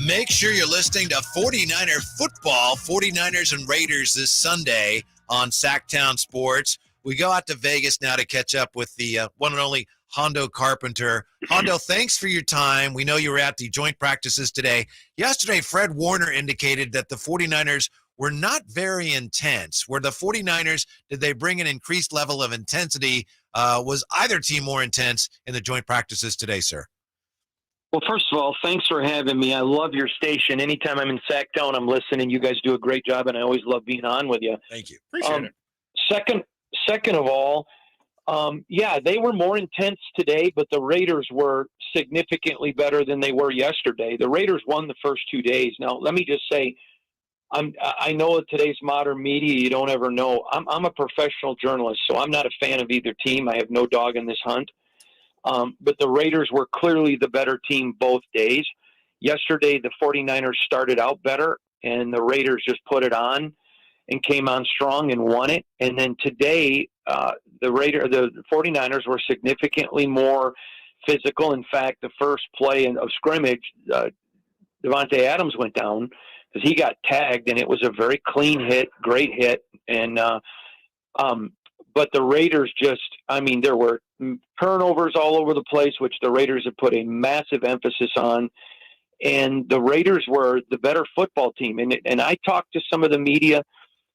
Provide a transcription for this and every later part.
Make sure you're listening to 49er football, 49ers and Raiders this Sunday on Sactown Sports. We go out to Vegas now to catch up with the one and only Hondo Carpenter. Hondo, thanks for your time. We know you were at the joint practices today. Yesterday, Fred Warner indicated that the 49ers were not very intense. Were the 49ers, did they bring an increased level of intensity? Was either team more intense in the joint practices today, sir? Well, first of all, thanks for having me. I love your station. Anytime I'm in Sactown, I'm listening. You guys do a great job, and I always love being on with you. Thank you. Appreciate it. Second of all, they were more intense today, but the Raiders were significantly better than they were yesterday. The Raiders won the first 2 days. Now, let me just say, I know in today's modern media, you don't ever know. I'm a professional journalist, so I'm not a fan of either team. I have no dog in this hunt. But the Raiders were clearly the better team both days. Yesterday, the 49ers started out better, and the Raiders just put it on and came on strong and won it. And then today, the 49ers were significantly more physical. In fact, the first play of scrimmage, Devontae Adams went down because he got tagged, and it was a very clean hit, great hit. And but the Raiders there were turnovers all over the place, which the Raiders have put a massive emphasis on. And the Raiders were the better football team. And I talked to some of the media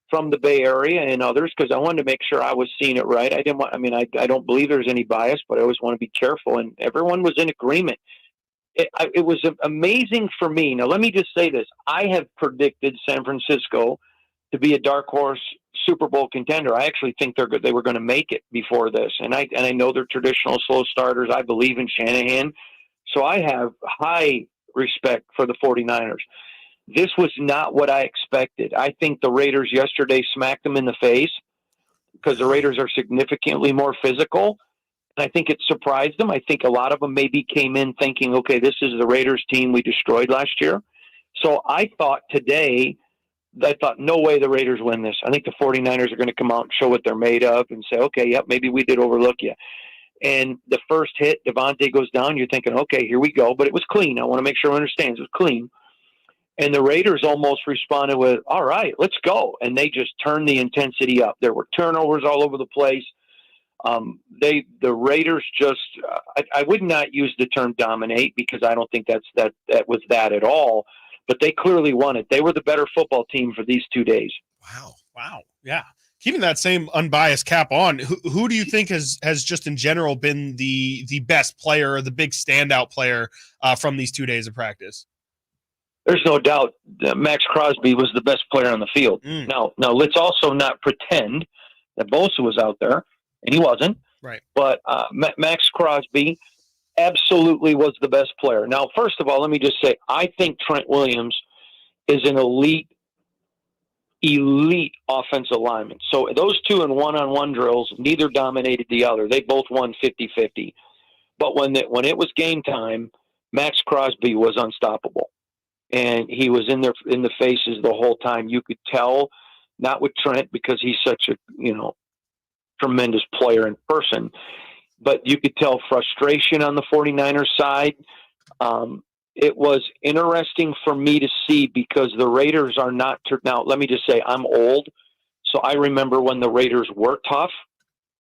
from the Bay Area and others because I wanted to make sure I was seeing it right. I don't believe there's any bias, but I always want to be careful. And everyone was in agreement. It was amazing for me. Now, let me just say this. I have predicted San Francisco to be a dark horse Super Bowl contender. I actually think they were going to make it before this. And I know they're traditional slow starters. I believe in Shanahan. So I have high respect for the 49ers. This was not what I expected. I think the Raiders yesterday smacked them in the face because the Raiders are significantly more physical. And I think it surprised them. I think a lot of them maybe came in thinking, okay, this is the Raiders team we destroyed last year. So I thought no way the Raiders win this. I think the 49ers are going to come out and show what they're made of and say, okay, yep, maybe we did overlook you. And the first hit, Devontae goes down. You're thinking, okay, here we go. But it was clean. I want to make sure everyone understands it was clean. And the Raiders almost responded with, all right, let's go. And they just turned the intensity up. There were turnovers all over the place. The Raiders just, I would not use the term dominate because I don't think that was that at all. But they clearly won it. They were the better football team for these 2 days. Wow. Yeah. Keeping that same unbiased cap on, who do you think has just in general been the best player or the big standout player from these 2 days of practice? There's no doubt that Max Crosby was the best player on the field. Now let's also not pretend that Bosa was out there, and he wasn't. Right. But Max Crosby absolutely was the best player. Now, first of all, let me just say, I think Trent Williams is an elite offensive lineman. So those two in one-on-one drills, neither dominated the other. They both won 50-50. But when it was game time, Max Crosby was unstoppable. And he was in the faces the whole time. You could tell, not with Trent because he's such a, tremendous player in person, but you could tell frustration on the 49ers side. It was interesting for me to see because the Raiders are not now, let me just say I'm old. So I remember when the Raiders were tough,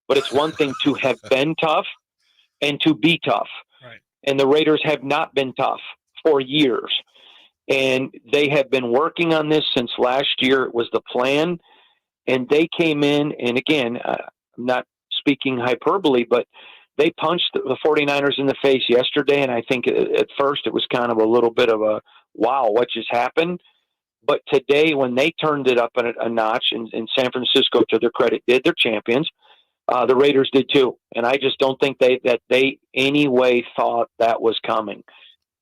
but it's one thing to have been tough and to be tough. Right. And the Raiders have not been tough for years. And they have been working on this since last year. It was the plan. And they came in, and again, I'm not speaking hyperbole, but they punched the 49ers in the face yesterday. And I think at first it was kind of a little bit of a, wow, what just happened? But today, when they turned it up a notch, and San Francisco, to their credit, did, they're champions. The Raiders did too. And I just don't think they anyway thought that was coming.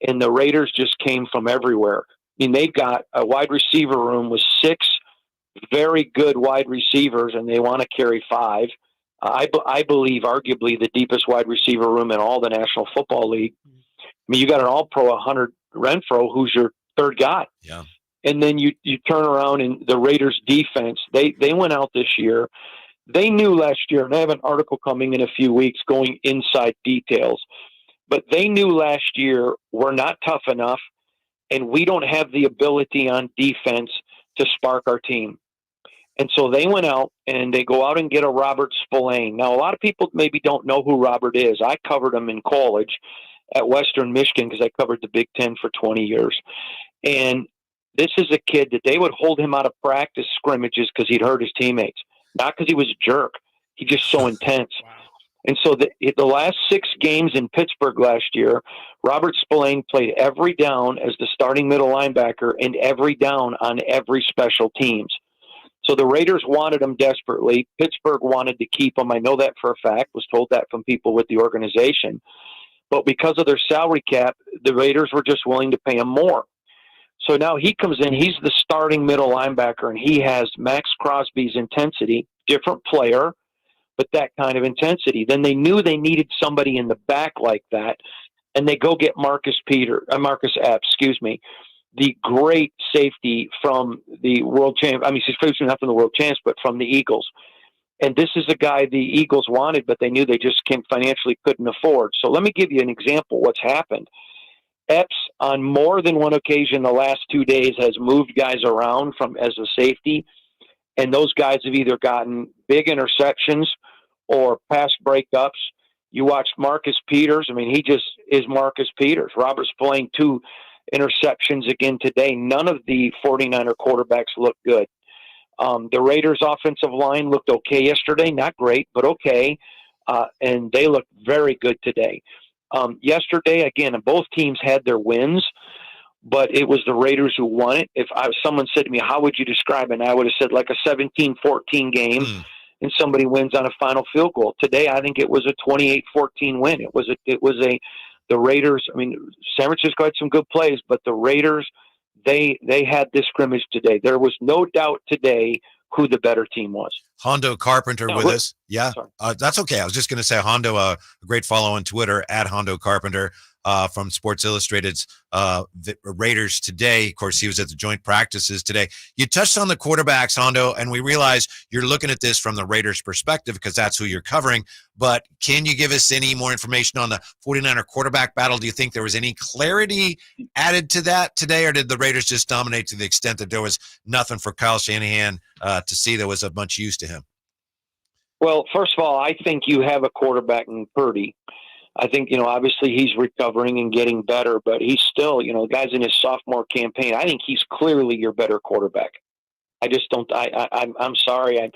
And the Raiders just came from everywhere. I mean, they've got a wide receiver room with 6 very good wide receivers, and they want to carry 5. I believe arguably the deepest wide receiver room in all the National Football League. I mean, you got an all-pro 100 Renfro, who's your third guy. Yeah. And then you turn around, and the Raiders defense, they went out this year. They knew last year, and I have an article coming in a few weeks going inside details, but they knew last year we're not tough enough. and we don't have the ability on defense to spark our team. And so they went out and they go out and get a Robert Spillane. Now, a lot of people maybe don't know who Robert is. I covered him in college at Western Michigan because I covered the Big Ten for 20 years. And this is a kid that they would hold him out of practice scrimmages because he'd hurt his teammates, not because he was a jerk. He's just so intense. Wow. And so the last 6 games in Pittsburgh last year, Robert Spillane played every down as the starting middle linebacker and every down on every special teams. So the Raiders wanted him desperately. Pittsburgh wanted to keep him. I know that for a fact, was told that from people with the organization. But because of their salary cap, the Raiders were just willing to pay him more. So now he comes in, he's the starting middle linebacker, and he has Max Crosby's intensity, different player, but that kind of intensity. Then they knew they needed somebody in the back like that, and they go get Marcus Epps, the great safety from the world champ. I mean, he's not from the world champs, but from the Eagles. And this is a guy the Eagles wanted, but they knew they just financially couldn't afford. So let me give you an example what's happened. Epps, on more than one occasion the last 2 days, has moved guys around as a safety, and those guys have either gotten big interceptions or pass breakups. You watched Marcus Peters. I mean, he just is Marcus Peters. Robert Spillane, 2 interceptions again today. None of the 49er quarterbacks look good. The Raiders' offensive line looked okay yesterday. Not great, but okay. And they looked very good today. Yesterday, again, both teams had their wins, but it was the Raiders who won it. If someone said to me, how would you describe it? And I would have said like a 17-14 game, and somebody wins on a final field goal. Today, I think it was a 28-14 win. The Raiders, I mean, San Francisco had some good plays, but the Raiders, they had this scrimmage today. There was no doubt today who the better team was. Hondo Carpenter with us. Yeah, that's okay. I was just going to say Hondo, a great follow on Twitter at Hondo Carpenter from Sports Illustrated's Raiders today. Of course, he was at the joint practices today. You touched on the quarterbacks, Hondo, and we realize you're looking at this from the Raiders' perspective because that's who you're covering. But can you give us any more information on the 49er quarterback battle? Do you think there was any clarity added to that today, or did the Raiders just dominate to the extent that there was nothing for Kyle Shanahan to see? There was a bunch used to him. Well, first of all, I think you have a quarterback in Purdy. I think, obviously he's recovering and getting better, but he's still, the guy's in his sophomore campaign. I think he's clearly your better quarterback. I just don't, I'm sorry. I'm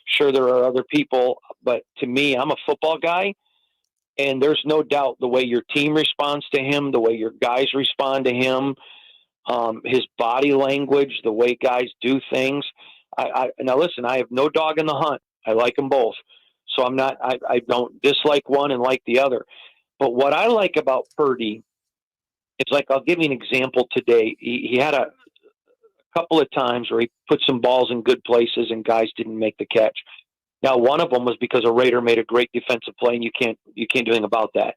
sure there are other people, but to me, I'm a football guy, and there's no doubt the way your team responds to him, the way your guys respond to him, his body language, the way guys do things. Now listen, I have no dog in the hunt. I like them both. So I don't dislike one and like the other. But what I like about Purdy is, like, I'll give you an example today. He had a couple of times where he put some balls in good places and guys didn't make the catch. Now, one of them was because a Raider made a great defensive play, and you can't do anything about that.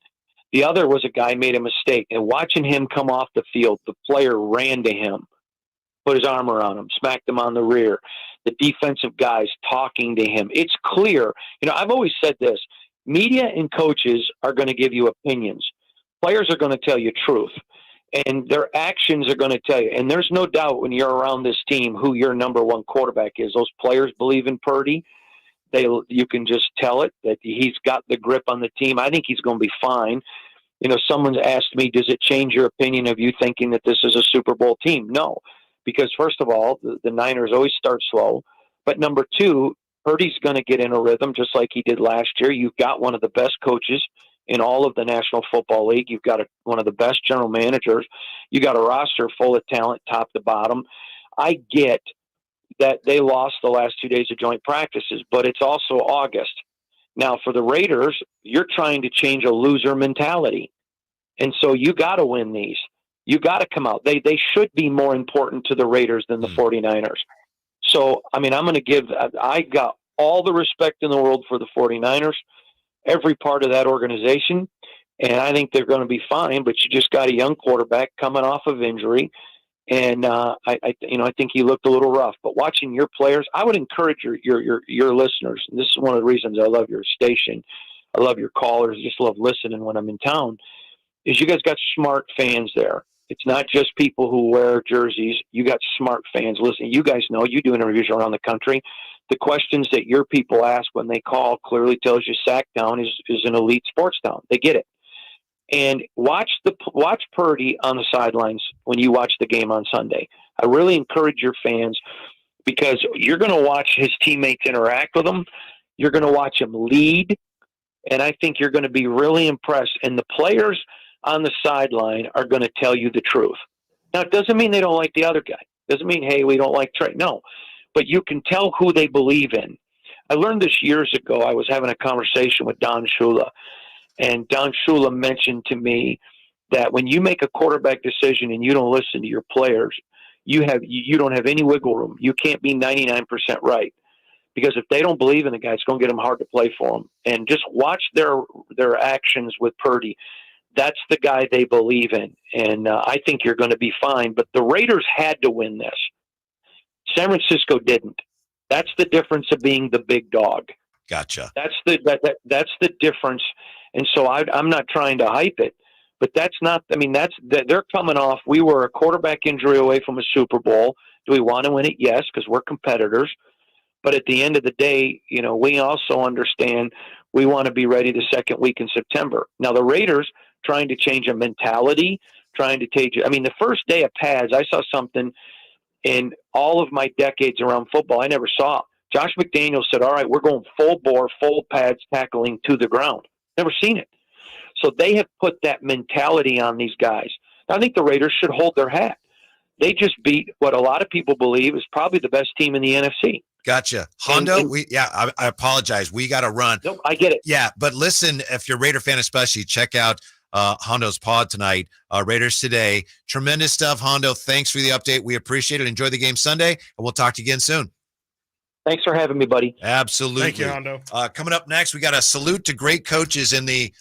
The other was a guy made a mistake, and watching him come off the field, the player ran to him, put his arm around him, smacked him on the rear. The defensive guys talking to him. It's clear. I've always said this. Media and coaches are going to give you opinions. Players are going to tell you truth. And their actions are going to tell you. And there's no doubt when you're around this team who your number one quarterback is. Those players believe in Purdy. You can just tell it that he's got the grip on the team. I think he's going to be fine. Someone's asked me, does it change your opinion of you thinking that this is a Super Bowl team? No. Because first of all, the Niners always start slow. But number two, Purdy's going to get in a rhythm just like he did last year. You've got one of the best coaches in all of the National Football League. You've got one of the best general managers. You got a roster full of talent, top to bottom. I get that they lost the last 2 days of joint practices, but it's also August. Now, for the Raiders, you're trying to change a loser mentality. And so you got to win these. You got to come out. They should be more important to the Raiders than the 49ers. So, I got all the respect in the world for the 49ers, every part of that organization, and I think they're going to be fine, but you just got a young quarterback coming off of injury, and I think he looked a little rough. But watching your players, I would encourage your listeners, and this is one of the reasons I love your station, I love your callers, I just love listening when I'm in town, is you guys got smart fans there. It's not just people who wear jerseys. You got smart fans. Listen, you guys know, you do interviews around the country. The questions that your people ask when they call clearly tells you Sactown is an elite sports town. They get it. And watch Purdy on the sidelines when you watch the game on Sunday. I really encourage your fans, because you're going to watch his teammates interact with him. You're going to watch him lead. And I think you're going to be really impressed. And the players on the sideline are going to tell you the truth. Now, it doesn't mean they don't like the other guy. It doesn't mean, hey, we don't like Trey. No. But you can tell who they believe in. I learned this years ago. I was having a conversation with Don Shula. And Don Shula mentioned to me that when you make a quarterback decision and you don't listen to your players, you don't have any wiggle room. You can't be 99% right, because if they don't believe in the guy, it's going to get them hard to play for them. And just watch their actions with Purdy. That's the guy they believe in, and I think you're going to be fine. But the Raiders had to win this. San Francisco didn't. That's the difference of being the big dog. Gotcha. That's the difference. And so I'm not trying to hype it, but that's not. I mean, they're coming off. We were a quarterback injury away from a Super Bowl. Do we want to win it? Yes, because we're competitors. But at the end of the day, we also understand we want to be ready the second week in September. Now, the Raiders trying to change a mentality, trying to take. I mean, the first day of pads, I saw something in all of my decades around football I never saw. Josh McDaniels said, all right, we're going full bore, full pads, tackling to the ground. Never seen it. So they have put that mentality on these guys. I think the Raiders should hold their hat. They just beat what a lot of people believe is probably the best team in the NFC. Gotcha. Hondo, I apologize. We got to run. Nope, I get it. Yeah, but listen, if you're a Raider fan especially, check out Hondo's pod tonight, Raiders Today. Tremendous stuff, Hondo. Thanks for the update. We appreciate it. Enjoy the game Sunday, and we'll talk to you again soon. Thanks for having me, buddy. Absolutely. Thank you, Hondo. Coming up next, we got a salute to great coaches in the